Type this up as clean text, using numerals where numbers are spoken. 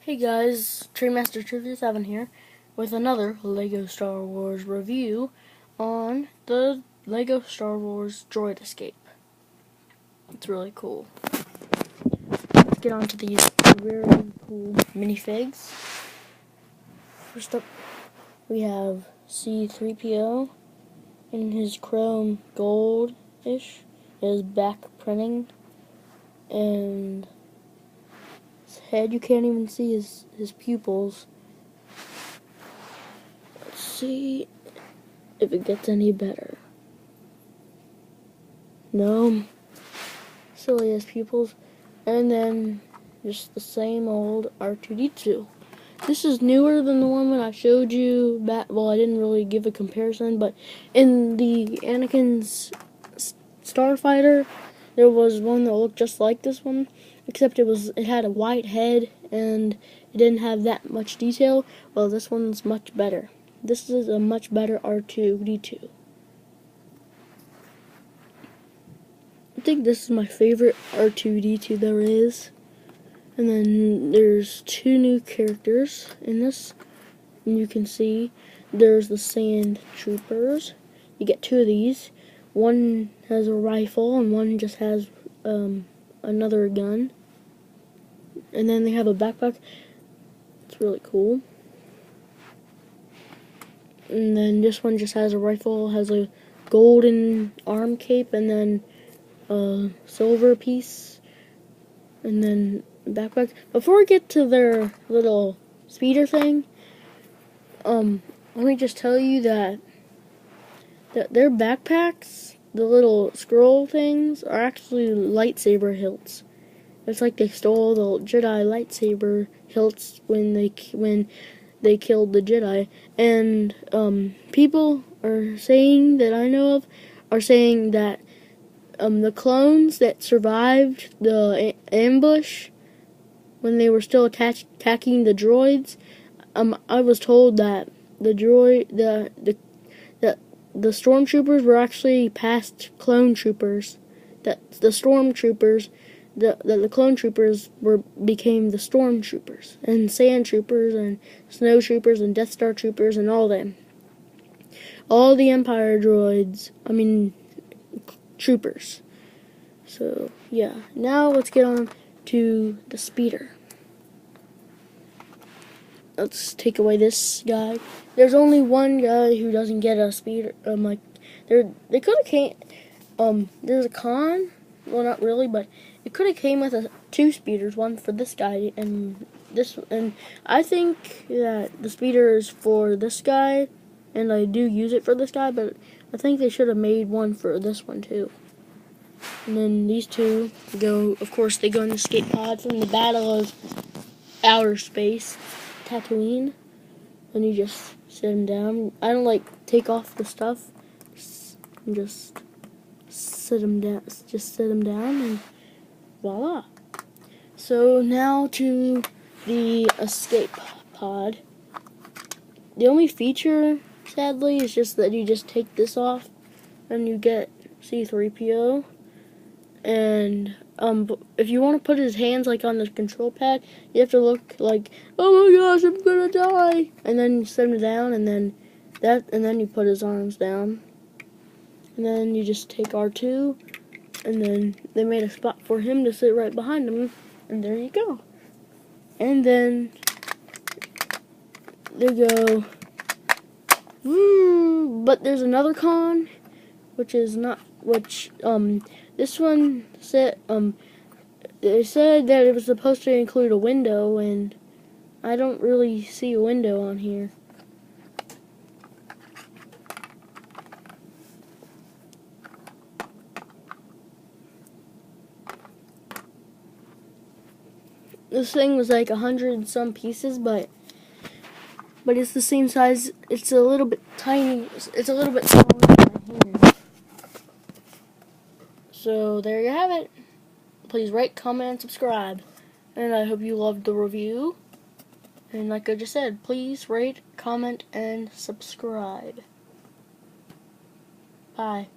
Hey guys, Tree Master 7 here with another LEGO Star Wars review on the LEGO Star Wars Droid Escape. It's really cool. Let's get on to these very cool minifigs. First up, we have C-3PO in his chrome gold-ish, his back printing, and his head, you can't even see his pupils. Let's see if it gets any better. No, silly as pupils. And then just the same old R2-D2. This is newer than the one that I showed you back. Well, I didn't really give a comparison, but in the Anakin's Starfighter, there was one that looked just like this one, except it had a white head and it didn't have that much detail. Well, this one's much better. This is a much better R2-D2. I think this is my favorite R2-D2 there is. And then there's two new characters in this. And you can see there's the Sand Troopers. You get two of these. One has a rifle and one just has another gun. And then they have a backpack. It's really cool. And then this one just has a rifle, has a golden arm cape, and then silver piece, and then backpack. Before we get to their little speeder thing, let me just tell you that their backpacks, the little scroll things, are actually lightsaber hilts. It's like they stole the Jedi lightsaber hilts when they killed the Jedi. And people are saying that I know of are saying that the clones that survived the ambush when they were still attacking the droids, I was told that the stormtroopers were actually past clone troopers. That the stormtroopers, the clone troopers became the stormtroopers and sand troopers and snow troopers and Death Star troopers and all them. All the Empire droids. Troopers. So yeah, now let's get on to the speeder. Let's take away this guy. There's only one guy who doesn't get a speeder. They could have came. There's a con. Well, not really, but it could have came with two speeders, one for this guy and this. And I think that the speeder is for this guy, and I do use it for this guy, but I think they should have made one for this one too. And then these two go, of course, they go in the escape pod from the Battle of Outer Space, Tatooine. And you just sit them down. I don't take off the stuff, and just sit them down. Just sit them down, and voila. So now to the escape pod. The only feature, sadly, is just that you just take this off, and you get C-3PO. And if you want to put his hands on the control pad, you have to look like, oh my gosh, I'm gonna die. And then you set him down, and then you put his arms down. And then you just take R2, and then they made a spot for him to sit right behind him, and there you go. And then they go. But there's another con, this one said, they said that it was supposed to include a window, and I don't really see a window on here. This thing was like 100 and some pieces, but it's the same size. It's a little bit tiny. It's a little bit smaller than my hand. So there you have it. Please rate, comment, and subscribe. And I hope you loved the review. And like I just said, please rate, comment, and subscribe. Bye.